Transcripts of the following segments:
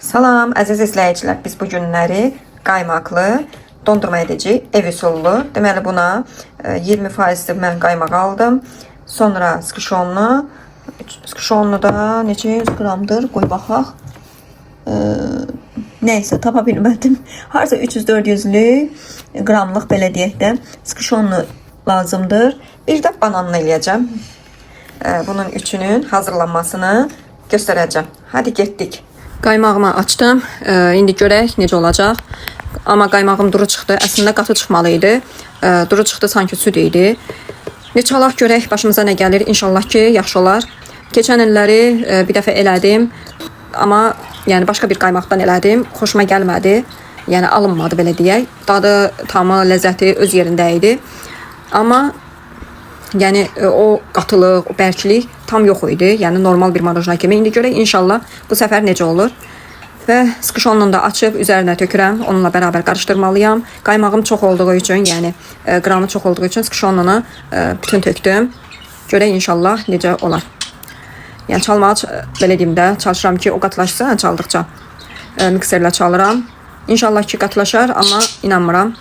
Salam əziz izləyicilər, biz bu günləri qaymaqlı dondurma edəcəyik, ev üsullu. Deməli buna 20% mən qaymaq aldım. Sonra skişonlu da neçə qramdır? Qoy baxaq. Nəysə tapa bilmədim. Harca 300-400 qramlıq belə deyək də skişonlu lazımdır. Bir də bananını eləyəcəm. Bunun üçünün hazırlanmasını göstərəcəm. Hadi getdik. Qaymağımı açdım. İndi görək necə olacaq. Amma qaymağım duru çıxdı. Əslində qatı çıxmalı idi. Duru çıxdı, sanki süd idi. Neçə alaq görək başımıza nə gəlir. İnşallah ki, yaxşı olar. Keçən illəri bir dəfə elədim. Amma yəni başqa bir qaymaqdan elədim. Xoşuma gəlmədi. Yəni alınmadı belə deyək. Dadı, tamı, ləzzəti öz yerində idi. Amma yəni o qatılıq, o bərklik tam yox idi. Yəni normal bir marojna kimi. İndi görək inşallah bu səfər necə olur. Və skişonunu da açıb üzərinə tökürəm. Onunla bərabər qarışdırmalıyam. Qaymağım çox olduğu üçün, yəni qramı çox olduğu üçün skişonunu bütün tökdüm. Görək inşallah necə olar. Yəni çalmağa belə deyim də, çalışıram ki, o qatılaşsın çaldıqca. Mikserlə çalıram. İnşallah ki, qatılaşar, amma inanmıram.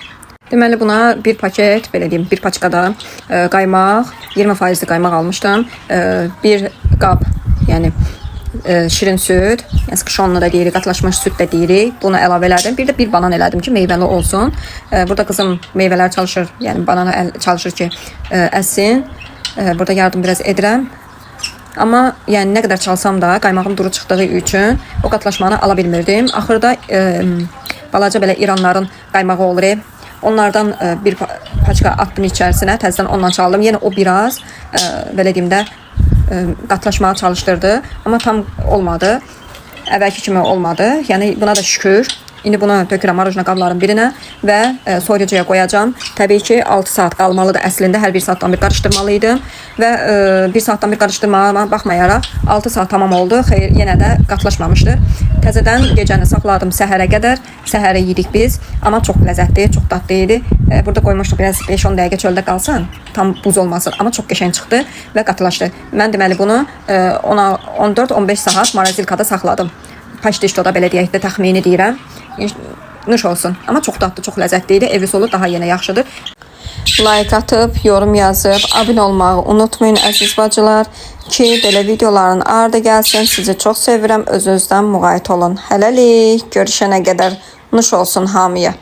Deməli buna bir paket, belə deyim, bir paçkada qaymaq, 20% qaymaq almışdım. Bir qab, yəni şirin süd, yəni skişonlu da deyirik, qatılaşmış süd də deyirik. Bunu əlavə elədim. Bir də bir banan elədim ki, meyvəli olsun. Burada qızım meyvələr çalışır, yəni banana çalışır ki, əsin. Burada yardım biraz edirəm. Amma yəni nə qədər çalsam da qaymağım duru çıxdığı üçün o qatılaşmanı ala bilmirdim. Axırda balaca belə İranların qaymağı olur. Onlardan bir paçka attım içərisinə, təzədən ondan çaldım. Yenə o biraz belə deyim də qatlaşmağa çalışdırdı, amma tam olmadı. Əvvəlki kimi olmadı. Yəni buna da şükür. İndi bunu tökürəm marojna qabların birinə və soyuducuya qoyacağam. Təbii ki 6 saat qalmalıdır əslində. Hər bir saatdan bir qarışdırmalıydım və bir saatdan bir qarışdırmama baxmayaraq 6 saat tamam oldu. Xeyr, yenə də qatlaşmamışdı. Təzədən gecəni saxladım səhərə qədər. Səhərə yedik biz. Amma çox ləzzətli, çox dadlı idi. Burada qoymuşduq biraz 5-10 dəqiqə çöldə qalsın. Tam buz olmasın. Amma çox qəşəng çıxdı və qatılaşdı. Mən deməli bunu 14-15 saat marozilkada saxladım. Paşdiştoda belə deyək də təxmini deyirəm. Nuş olsun. Amma çox dadlı, çox ləzzətli idi. Ev üsulu daha yenə yaxşıdır. Like atıb, yorum yazıb, abunə olmağı unutmayın əziz bacılar ki, belə videoların ardı gəlsin. Sizi çox sevirəm. Öz-özdən müğayət olun. Hələlik. Görüşənə qədər nuş olsun hamıya.